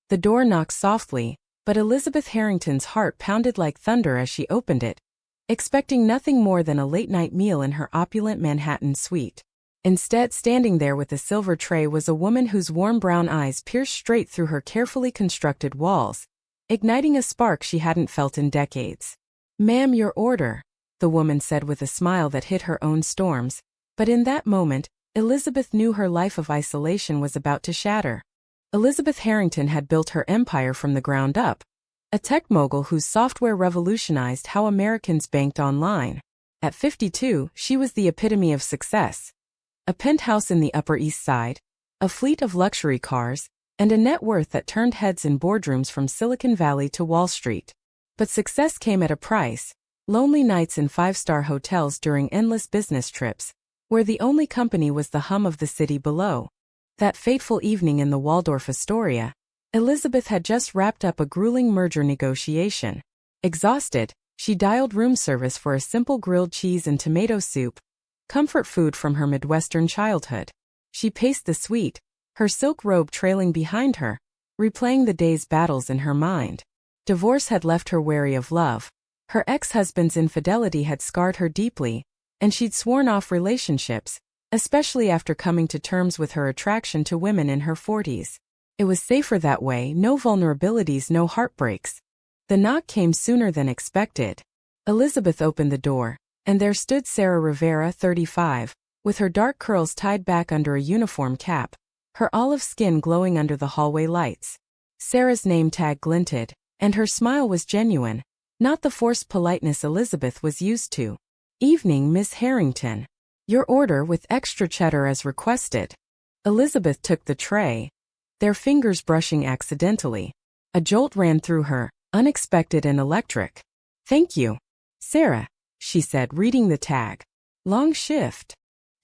The door knocked softly, but Elizabeth Harrington's heart pounded like thunder as she opened it, expecting nothing more than a late-night meal in her opulent Manhattan suite. Instead, standing there with a silver tray was a woman whose warm brown eyes pierced straight through her carefully constructed walls, igniting a spark she hadn't felt in decades. "Ma'am, your order," the woman said with a smile that hid her own storms, but in that moment, Elizabeth knew her life of isolation was about to shatter. Elizabeth Harrington had built her empire from the ground up, a tech mogul whose software revolutionized how Americans banked online. At 52, she was the epitome of success. A penthouse in the Upper East Side, a fleet of luxury cars, and a net worth that turned heads in boardrooms from Silicon Valley to Wall Street. But success came at a price: lonely nights in five-star hotels during endless business trips, where the only company was the hum of the city below. That fateful evening in the Waldorf Astoria, Elizabeth had just wrapped up a grueling merger negotiation. Exhausted, she dialed room service for a simple grilled cheese and tomato soup, comfort food from her Midwestern childhood. She paced the suite, her silk robe trailing behind her, replaying the day's battles in her mind. Divorce had left her wary of love. Her ex-husband's infidelity had scarred her deeply, and she'd sworn off relationships, especially after coming to terms with her attraction to women in her 40s. It was safer that way: no vulnerabilities, no heartbreaks. The knock came sooner than expected. Elizabeth opened the door, and there stood Sarah Rivera, 35, with her dark curls tied back under a uniform cap, her olive skin glowing under the hallway lights. Sarah's name tag glinted, and her smile was genuine, not the forced politeness Elizabeth was used to. "Evening, Miss Harrington. Your order with extra cheddar as requested." Elizabeth took the tray, their fingers brushing accidentally. A jolt ran through her, unexpected and electric. "Thank you, Sarah," she said, reading the tag. "Long shift."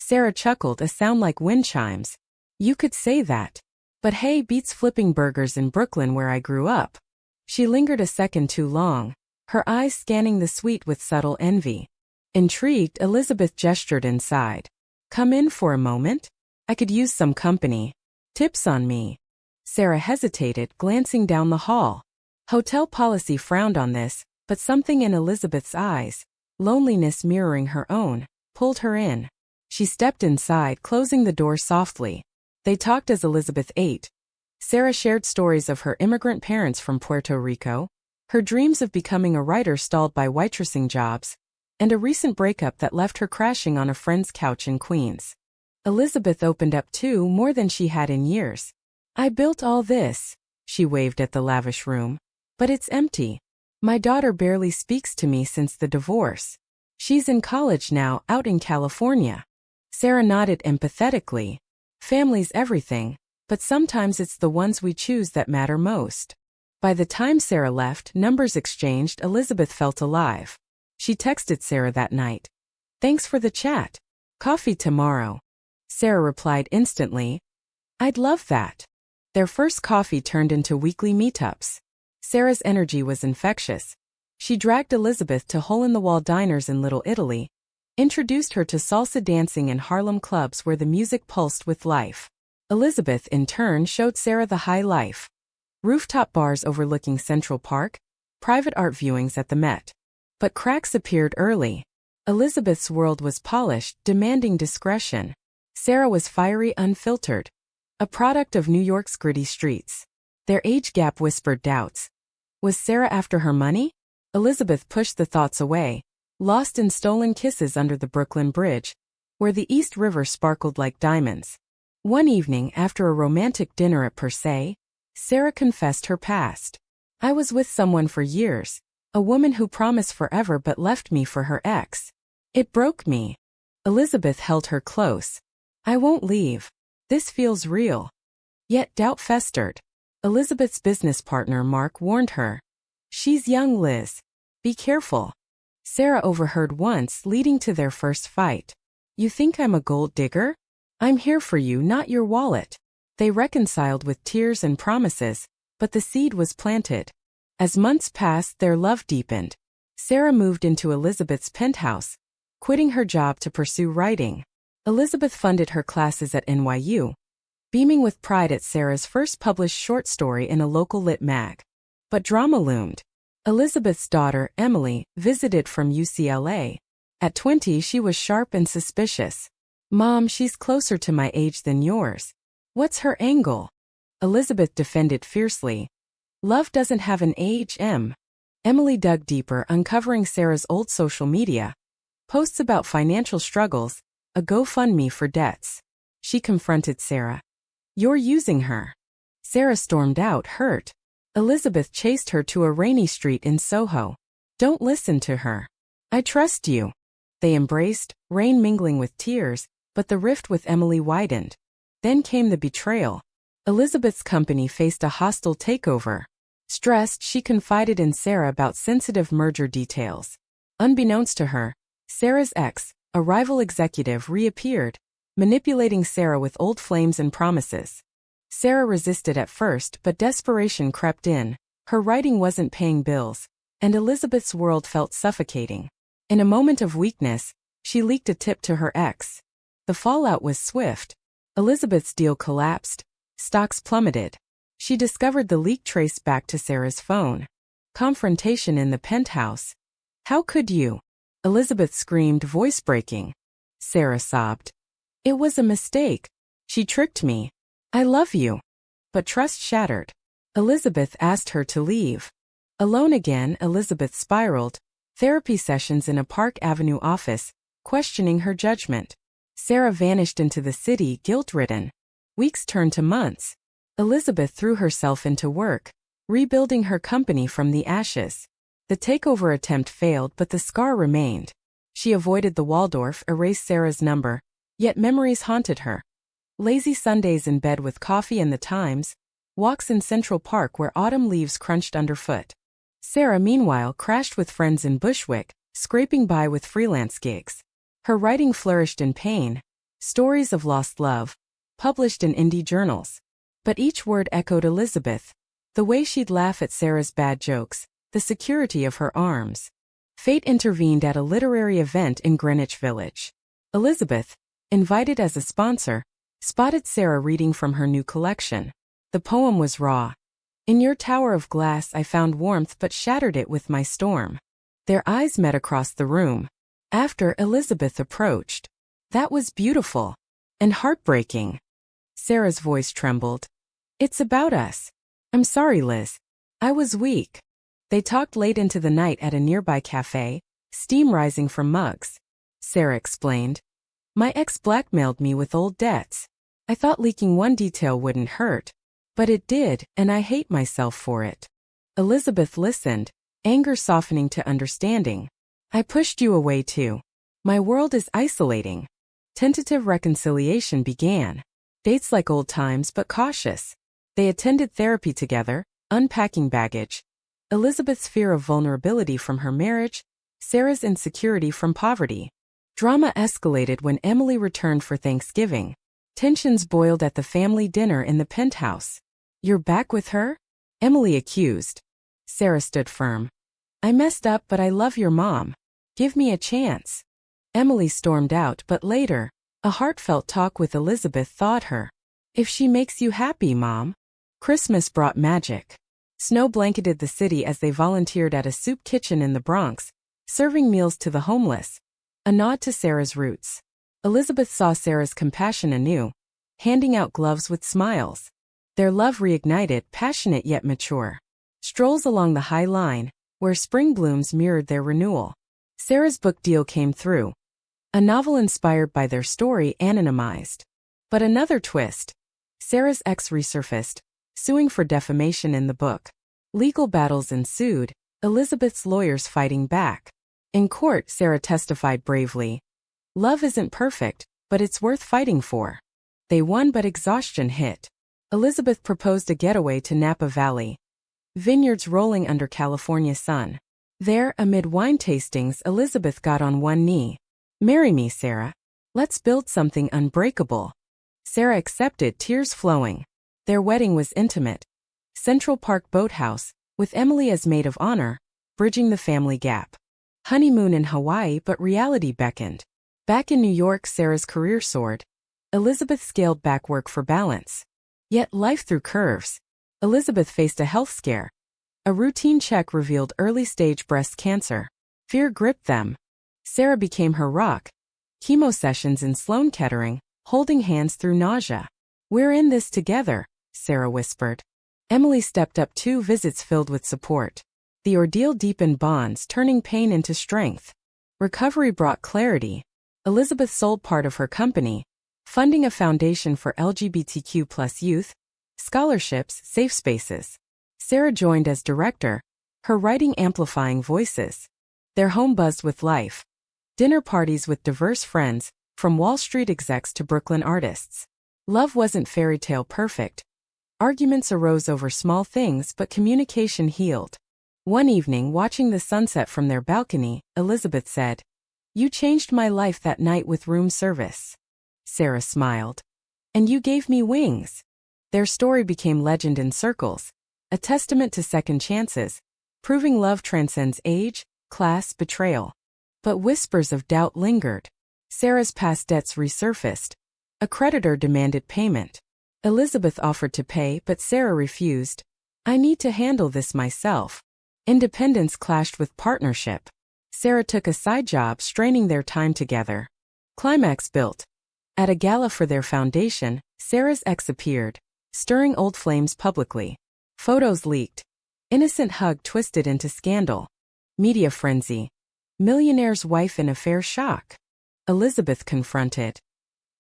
Sarah chuckled, a sound like wind chimes. "You could say that. But hey, beats flipping burgers in Brooklyn where I grew up." She lingered a second too long, her eyes scanning the suite with subtle envy. Intrigued, Elizabeth gestured inside. "Come in for a moment? I could use some company. Tips on me." Sarah hesitated, glancing down the hall. Hotel policy frowned on this, but something in Elizabeth's eyes, loneliness mirroring her own, pulled her in. She stepped inside, closing the door softly. They talked as Elizabeth ate. Sarah shared stories of her immigrant parents from Puerto Rico, her dreams of becoming a writer stalled by waitressing jobs, and a recent breakup that left her crashing on a friend's couch in Queens. Elizabeth opened up too, more than she had in years. "I built all this," she waved at the lavish room, "but it's empty. My daughter barely speaks to me since the divorce. She's in college now, out in California." Sarah nodded empathetically. "Family's everything, but sometimes it's the ones we choose that matter most." By the time Sarah left, numbers exchanged, Elizabeth felt alive. She texted Sarah that night. "Thanks for the chat. Coffee tomorrow." Sarah replied instantly, "I'd love that." Their first coffee turned into weekly meetups. Sarah's energy was infectious. She dragged Elizabeth to hole-in-the-wall diners in Little Italy, introduced her to salsa dancing in Harlem clubs where the music pulsed with life. Elizabeth, in turn, showed Sarah the high life. Rooftop bars overlooking Central Park, private art viewings at the Met. But cracks appeared early. Elizabeth's world was polished, demanding discretion. Sarah was fiery, unfiltered, a product of New York's gritty streets. Their age gap whispered doubts. Was Sarah after her money? Elizabeth pushed the thoughts away, lost in stolen kisses under the Brooklyn Bridge, where the East River sparkled like diamonds. One evening, after a romantic dinner at Per Se, Sarah confessed her past. "I was with someone for years, a woman who promised forever but left me for her ex. It broke me." Elizabeth held her close. "I won't leave. This feels real." Yet doubt festered. Elizabeth's business partner Mark warned her. "She's young, Liz. Be careful." Sarah overheard once, leading to their first fight. "You think I'm a gold digger? I'm here for you, not your wallet." They reconciled with tears and promises, but the seed was planted. As months passed, their love deepened. Sarah moved into Elizabeth's penthouse, quitting her job to pursue writing. Elizabeth funded her classes at NYU, beaming with pride at Sarah's first published short story in a local lit mag. But drama loomed. Elizabeth's daughter, Emily, visited from UCLA. At 20, she was sharp and suspicious. "Mom, she's closer to my age than yours. What's her angle?" Elizabeth defended fiercely. "Love doesn't have an age, Em." Emily dug deeper, uncovering Sarah's old social media posts about financial struggles, a GoFundMe for debts. She confronted Sarah. "You're using her." Sarah stormed out, hurt. Elizabeth chased her to a rainy street in Soho. "Don't listen to her. I trust you." They embraced, rain mingling with tears, but the rift with Emily widened. Then came the betrayal. Elizabeth's company faced a hostile takeover. Stressed, she confided in Sarah about sensitive merger details. Unbeknownst to her, Sarah's ex, a rival executive, reappeared, manipulating Sarah with old flames and promises. Sarah resisted at first, but desperation crept in. Her writing wasn't paying bills, and Elizabeth's world felt suffocating. In a moment of weakness, she leaked a tip to her ex. The fallout was swift. Elizabeth's deal collapsed. Stocks plummeted. She discovered the leak traced back to Sarah's phone. Confrontation in the penthouse. "How could you?" Elizabeth screamed, voice breaking. Sarah sobbed. "It was a mistake. She tricked me. I love you." But trust shattered. Elizabeth asked her to leave. Alone again, Elizabeth spiraled. Therapy sessions in a Park Avenue office, questioning her judgment. Sarah vanished into the city, guilt-ridden. Weeks turned to months. Elizabeth threw herself into work, rebuilding her company from the ashes. The takeover attempt failed, but the scar remained. She avoided the Waldorf, erased Sarah's number, yet memories haunted her. Lazy Sundays in bed with coffee and the Times, walks in Central Park where autumn leaves crunched underfoot. Sarah, meanwhile, crashed with friends in Bushwick, scraping by with freelance gigs. Her writing flourished in pain, stories of lost love, published in indie journals. But each word echoed Elizabeth. The way she'd laugh at Sarah's bad jokes, the security of her arms. Fate intervened at a literary event in Greenwich Village. Elizabeth, invited as a sponsor, spotted Sarah reading from her new collection. The poem was raw. "In your tower of glass I found warmth but shattered it with my storm." Their eyes met across the room. After, Elizabeth approached. "That was beautiful. And heartbreaking." Sarah's voice trembled. "It's about us. I'm sorry, Liz. I was weak." They talked late into the night at a nearby cafe, steam rising from mugs. Sarah explained. "My ex blackmailed me with old debts. I thought leaking one detail wouldn't hurt. But it did, and I hate myself for it." Elizabeth listened, anger softening to understanding. "I pushed you away too. My world is isolating." Tentative reconciliation began. Dates like old times but cautious. They attended therapy together, unpacking baggage. Elizabeth's fear of vulnerability from her marriage, Sarah's insecurity from poverty. Drama escalated when Emily returned for Thanksgiving. Tensions boiled at the family dinner in the penthouse. "You're back with her?" Emily accused. Sarah stood firm. "I messed up, but I love your mom. Give me a chance." Emily stormed out, but later, a heartfelt talk with Elizabeth thawed her. "If she makes you happy, Mom." Christmas brought magic. Snow blanketed the city as they volunteered at a soup kitchen in the Bronx, serving meals to the homeless. A nod to Sarah's roots. Elizabeth saw Sarah's compassion anew, handing out gloves with smiles. Their love reignited, passionate yet mature. Strolls along the High Line, where spring blooms mirrored their renewal. Sarah's book deal came through. A novel inspired by their story, anonymized. But another twist. Sarah's ex resurfaced, suing for defamation in the book. Legal battles ensued, Elizabeth's lawyers fighting back. In court, Sarah testified bravely. "Love isn't perfect, but it's worth fighting for." They won, but exhaustion hit. Elizabeth proposed a getaway to Napa Valley. Vineyards rolling under California sun. There, amid wine tastings, Elizabeth got on one knee. "Marry me, Sarah. Let's build something unbreakable." Sarah accepted, tears flowing. Their wedding was intimate. Central Park Boathouse, with Emily as maid of honor, bridging the family gap. Honeymoon in Hawaii, but reality beckoned. Back in New York, Sarah's career soared. Elizabeth scaled back work for balance. Yet life threw curves. Elizabeth faced a health scare. A routine check revealed early-stage breast cancer. Fear gripped them. Sarah became her rock. Chemo sessions in Sloan Kettering, holding hands through nausea. "We're in this together," Sarah whispered. Emily stepped up, 2 visits filled with support. The ordeal deepened bonds, turning pain into strength. Recovery brought clarity. Elizabeth sold part of her company, funding a foundation for LGBTQ+ youth, scholarships, safe spaces. Sarah joined as director, her writing amplifying voices. Their home buzzed with life. Dinner parties with diverse friends, from Wall Street execs to Brooklyn artists. Love wasn't fairy tale perfect. Arguments arose over small things, but communication healed. One evening, watching the sunset from their balcony, Elizabeth said, "You changed my life that night with room service." Sarah smiled. "And you gave me wings." Their story became legend in circles, a testament to second chances, proving love transcends age, class, betrayal. But whispers of doubt lingered. Sarah's past debts resurfaced. A creditor demanded payment. Elizabeth offered to pay, but Sarah refused. "I need to handle this myself." Independence clashed with partnership. Sarah took a side job, straining their time together. Climax built. At a gala for their foundation, Sarah's ex appeared, stirring old flames publicly. Photos leaked. Innocent hug twisted into scandal. Media frenzy. Millionaire's wife in affair shock. Elizabeth confronted.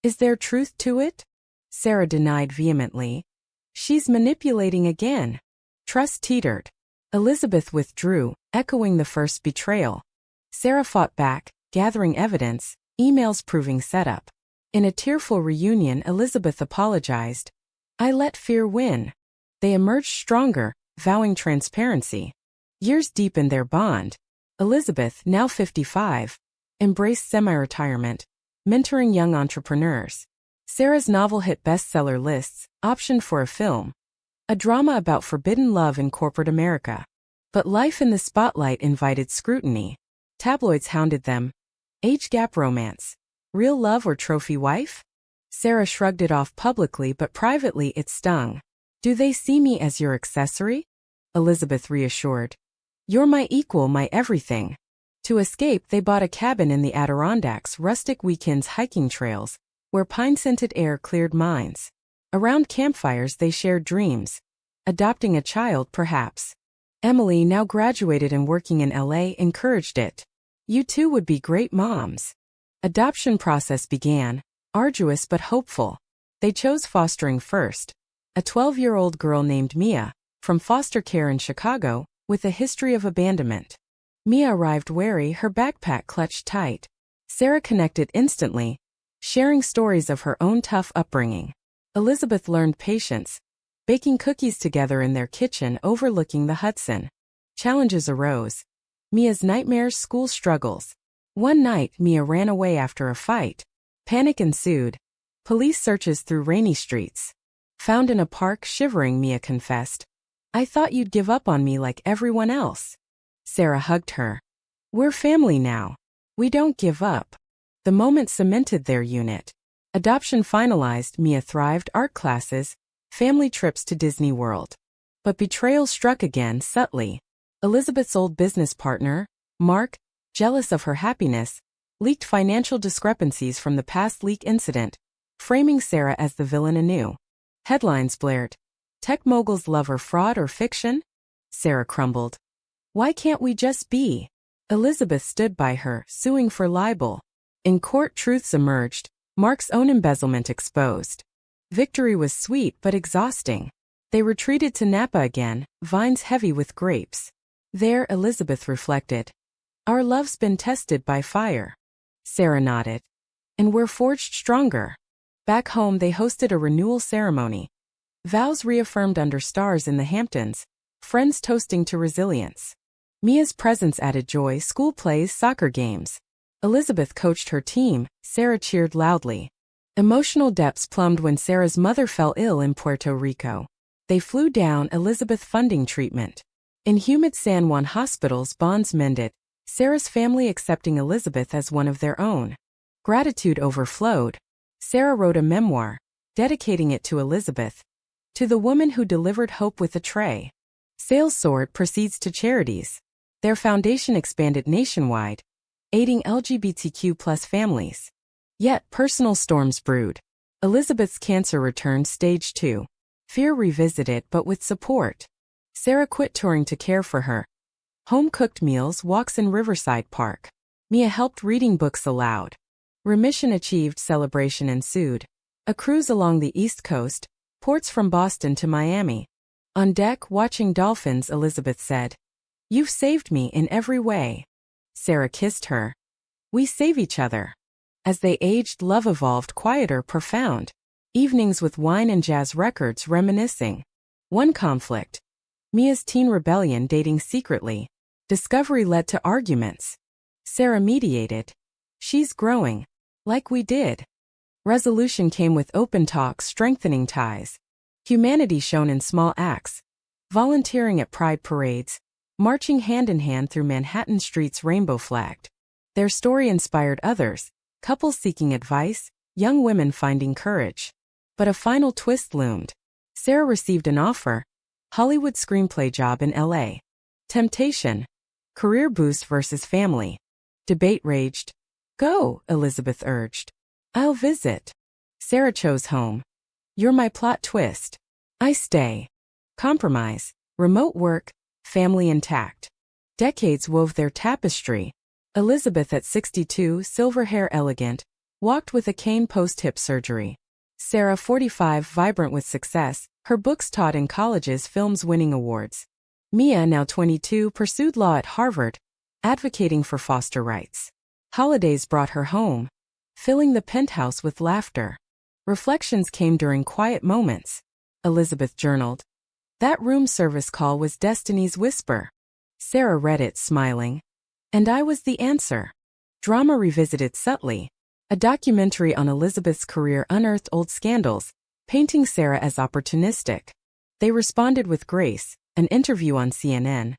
"Is there truth to it?" Sarah denied vehemently. "She's manipulating again." Trust teetered. Elizabeth withdrew, echoing the first betrayal. Sarah fought back, gathering evidence, emails proving setup. In a tearful reunion, Elizabeth apologized. "I let fear win." They emerged stronger, vowing transparency. Years deepened their bond. Elizabeth, now 55, embraced semi-retirement, mentoring young entrepreneurs. Sarah's novel hit bestseller lists, optioned for a film. A drama about forbidden love in corporate America. But life in the spotlight invited scrutiny. Tabloids hounded them. Age gap romance. Real love or trophy wife? Sarah shrugged it off publicly, but privately it stung. "Do they see me as your accessory?" Elizabeth reassured. "You're my equal, my everything." To escape, they bought a cabin in the Adirondacks, rustic weekends, hiking trails, where pine-scented air cleared minds. Around campfires they shared dreams. Adopting a child, perhaps. Emily, now graduated and working in LA, encouraged it. "You two would be great moms." Adoption process began, arduous but hopeful. They chose fostering first. A 12-year-old girl named Mia, from foster care in Chicago, with a history of abandonment. Mia arrived wary, her backpack clutched tight. Sarah connected instantly, sharing stories of her own tough upbringing. Elizabeth learned patience, baking cookies together in their kitchen overlooking the Hudson. Challenges arose. Mia's nightmares, school struggles. One night, Mia ran away after a fight. Panic ensued. Police searches through rainy streets. Found in a park, shivering, Mia confessed. "I thought you'd give up on me like everyone else." Sarah hugged her. "We're family now. We don't give up." The moment cemented their unit. Adoption finalized, Mia thrived, art classes, family trips to Disney World. But betrayal struck again, subtly. Elizabeth's old business partner, Mark, jealous of her happiness, leaked financial discrepancies from the past leak incident, framing Sarah as the villain anew. Headlines blared. "Tech mogul's lover fraud or fiction?" Sarah crumbled. "Why can't we just be?" Elizabeth stood by her, suing for libel. In court, truths emerged. Mark's own embezzlement exposed. Victory was sweet but exhausting. They retreated to Napa again, vines heavy with grapes. There, Elizabeth reflected. "Our love's been tested by fire." Sarah nodded. "And we're forged stronger." Back home, they hosted a renewal ceremony. Vows reaffirmed under stars in the Hamptons, friends toasting to resilience. Mia's presence added joy, school plays, soccer games. Elizabeth coached her team, Sarah cheered loudly. Emotional depths plumbed when Sarah's mother fell ill in Puerto Rico. They flew down, Elizabeth funding treatment. In humid San Juan hospitals, bonds mended, Sarah's family accepting Elizabeth as one of their own. Gratitude overflowed. Sarah wrote a memoir, dedicating it to Elizabeth. To the woman who delivered hope with a tray. Sales soared proceeds to charities. Their foundation expanded nationwide, aiding LGBTQ+ families. Yet personal storms brewed. Elizabeth's cancer returned stage 2. Fear revisited but with support. Sarah quit touring to care for her. Home-cooked meals, walks in Riverside Park. Mia helped reading books aloud. Remission achieved, celebration ensued. A cruise along the East Coast, ports from Boston to Miami. On deck, watching dolphins, Elizabeth said, "You've saved me in every way." Sarah kissed her. "We save each other." As they aged, love evolved, quieter, profound. Evenings with wine and jazz records, reminiscing. One conflict. Mia's teen rebellion, dating secretly. Discovery led to arguments. Sarah mediated. "She's growing. Like we did." Resolution came with open talks, strengthening ties. Humanity shown in small acts. Volunteering at pride parades. Marching hand in hand through Manhattan streets, rainbow flagged. Their story inspired others. Couples seeking advice, young women finding courage. But a final twist loomed. Sarah received an offer. Hollywood screenplay job in LA. Temptation. Career boost versus family. Debate raged. "Go," Elizabeth urged. "I'll visit." Sarah chose home. "You're my plot twist. I stay." Compromise. Remote work, family intact. Decades wove their tapestry. Elizabeth at 62, silver hair elegant, walked with a cane post-hip surgery. Sarah 45, vibrant with success, her books taught in colleges, films winning awards. Mia, now 22, pursued law at Harvard, advocating for foster rights. Holidays brought her home, filling the penthouse with laughter. Reflections came during quiet moments. Elizabeth journaled. "That room service call was destiny's whisper." Sarah read it, smiling. "And I was the answer." Drama revisited subtly. A documentary on Elizabeth's career unearthed old scandals, painting Sarah as opportunistic. They responded with grace. An interview on CNN.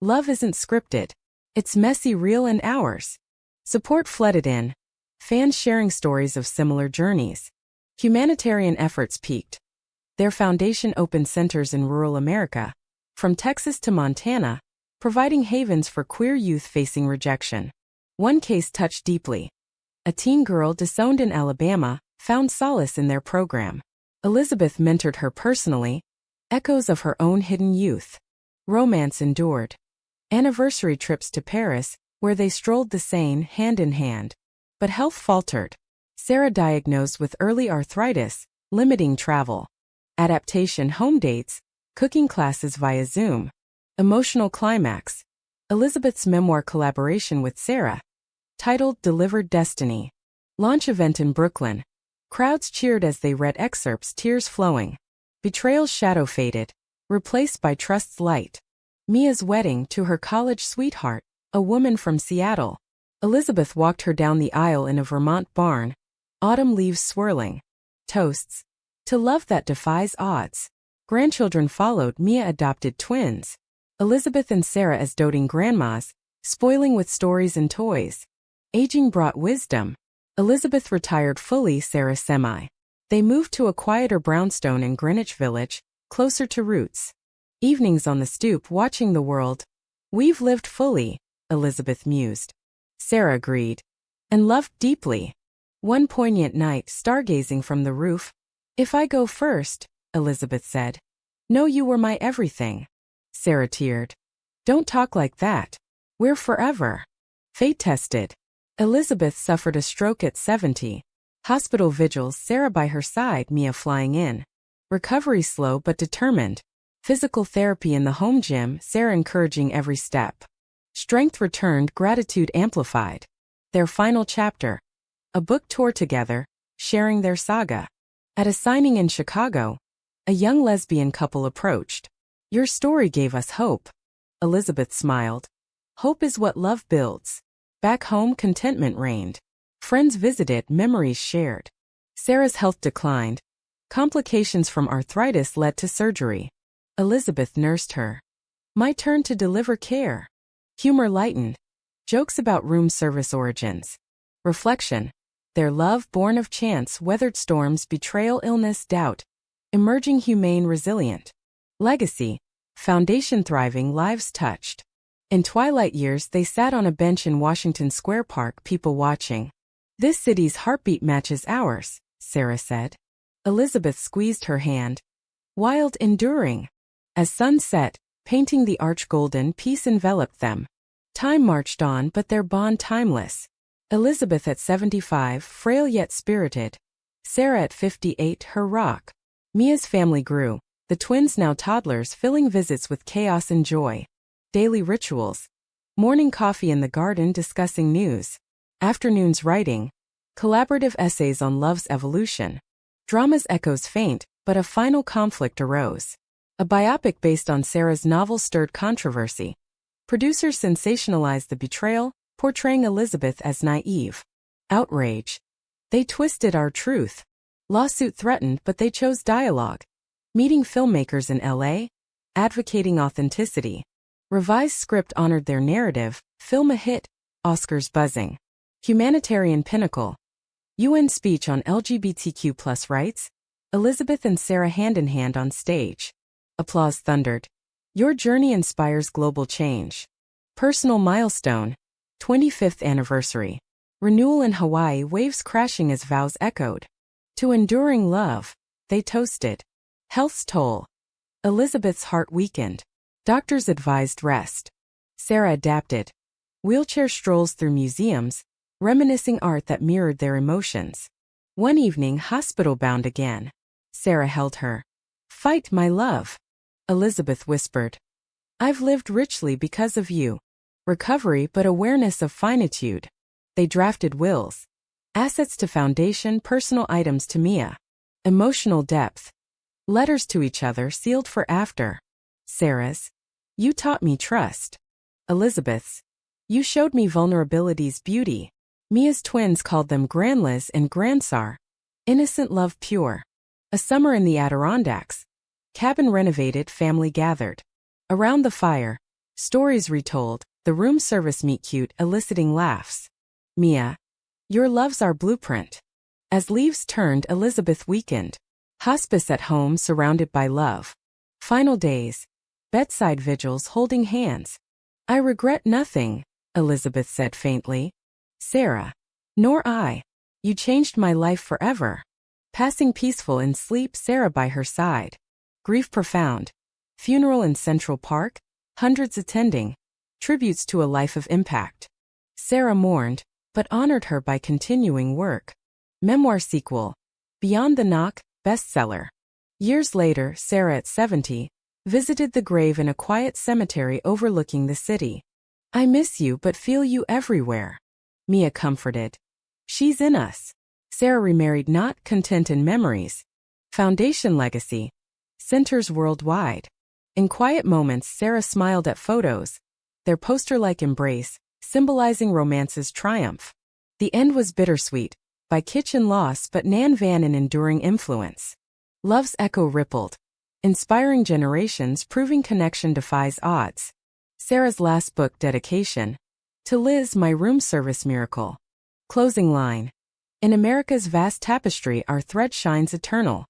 "Love isn't scripted. It's messy, real, and ours." Support flooded in. Fans sharing stories of similar journeys. Humanitarian efforts peaked. Their foundation opened centers in rural America, from Texas to Montana, providing havens for queer youth facing rejection. One case touched deeply. A teen girl disowned in Alabama found solace in their program. Elizabeth mentored her personally, echoes of her own hidden youth. Romance endured. Anniversary trips to Paris, where they strolled the Seine hand in hand. But health faltered. Sarah diagnosed with early arthritis, limiting travel. Adaptation, home dates, cooking classes via Zoom. Emotional climax. Elizabeth's memoir collaboration with Sarah. Titled Delivered Destiny. Launch event in Brooklyn. Crowds cheered as they read excerpts, tears flowing. Betrayal's shadow faded, replaced by trust's light. Mia's wedding to her college sweetheart, a woman from Seattle. Elizabeth walked her down the aisle in a Vermont barn. Autumn leaves swirling. Toasts. To love that defies odds. Grandchildren followed. Mia adopted twins. Elizabeth and Sarah as doting grandmas, spoiling with stories and toys. Aging brought wisdom. Elizabeth retired fully, Sarah semi. They moved to a quieter brownstone in Greenwich Village, closer to roots. Evenings on the stoop watching the world. "We've lived fully," Elizabeth mused. Sarah agreed. And loved deeply. One poignant night, stargazing from the roof. "If I go first," Elizabeth said. "Know you were my everything." Sarah teared. "Don't talk like that. We're forever." Fate tested. Elizabeth suffered a stroke at 70. Hospital vigils, Sarah by her side, Mia flying in. Recovery slow but determined. Physical therapy in the home gym, Sarah encouraging every step. Strength returned, gratitude amplified. Their final chapter. A book tour together, sharing their saga. At a signing in Chicago, a young lesbian couple approached. "Your story gave us hope." Elizabeth smiled. "Hope is what love builds." Back home, contentment reigned. Friends visited, memories shared. Sarah's health declined. Complications from arthritis led to surgery. Elizabeth nursed her. "My turn to deliver care." Humor lightened. Jokes about room service origins. Reflection. Their love, born of chance, weathered storms, betrayal, illness, doubt. Emerging humane resilient. Legacy. Foundation thriving, lives touched. In twilight years they sat on a bench in Washington Square Park, people watching. This city's heartbeat matches ours, Sarah said. Elizabeth squeezed her hand. Wild, enduring. As sun set, painting the arch golden, peace enveloped them. Time marched on, but their bond timeless. Elizabeth at 75, frail yet spirited. Sarah at 58, her rock. Mia's family grew, the twins now toddlers, filling visits with chaos and joy. Daily rituals. Morning coffee in the garden, discussing news. Afternoons writing. Collaborative essays on love's evolution. Drama's echoes faint, but a final conflict arose. A biopic based on Sarah's novel stirred controversy. Producers sensationalized the betrayal, portraying Elizabeth as naive. Outrage. They twisted our truth. Lawsuit threatened, but they chose dialogue. Meeting filmmakers in LA. Advocating authenticity. Revised script honored their narrative. Film a hit. Oscars buzzing. Humanitarian pinnacle. UN speech on LGBTQ+ rights. Elizabeth and Sarah hand in hand on stage. Applause thundered. Your journey inspires global change. Personal milestone. 25th anniversary. Renewal in Hawaii, waves crashing as vows echoed. To enduring love. They toasted. Health's toll. Elizabeth's heart weakened. Doctors advised rest. Sarah adapted. Wheelchair strolls through museums, reminiscing art that mirrored their emotions. One evening, hospital-bound again. Sarah held her. Fight, my love. Elizabeth whispered. I've lived richly because of you. Recovery, but awareness of finitude. They drafted wills. Assets to foundation, personal items to Mia. Emotional depth. Letters to each other sealed for after. Sarah's. You taught me trust. Elizabeth's. You showed me vulnerability's beauty. Mia's twins called them Grandliz and Grandsar. Innocent love pure. A summer in the Adirondacks. Cabin renovated, family gathered. Around the fire. Stories retold, the room service meet cute, eliciting laughs. Mia. Your love's our blueprint. As leaves turned, Elizabeth weakened. Hospice at home, surrounded by love. Final days. Bedside vigils, holding hands. I regret nothing, Elizabeth said faintly. Sarah. Nor I. You changed my life forever. Passing peaceful in sleep, Sarah by her side. Grief profound. Funeral in Central Park. Hundreds attending. Tributes to a life of impact. Sarah mourned, but honored her by continuing work. Memoir sequel. Beyond the Knock, bestseller. Years later, Sarah at 70, visited the grave in a quiet cemetery overlooking the city. I miss you but feel you everywhere. Mia comforted. She's in us. Sarah remarried, not content in memories. Foundation legacy. Centers worldwide. In quiet moments, Sarah smiled at photos. Their poster-like embrace, symbolizing romance's triumph. The end was bittersweet, by kitchen loss but Nan Van an enduring influence. Love's echo rippled. Inspiring generations, proving connection defies odds. Sarah's last book dedication. To Liz, my room service miracle. Closing line. In America's vast tapestry our thread shines eternal.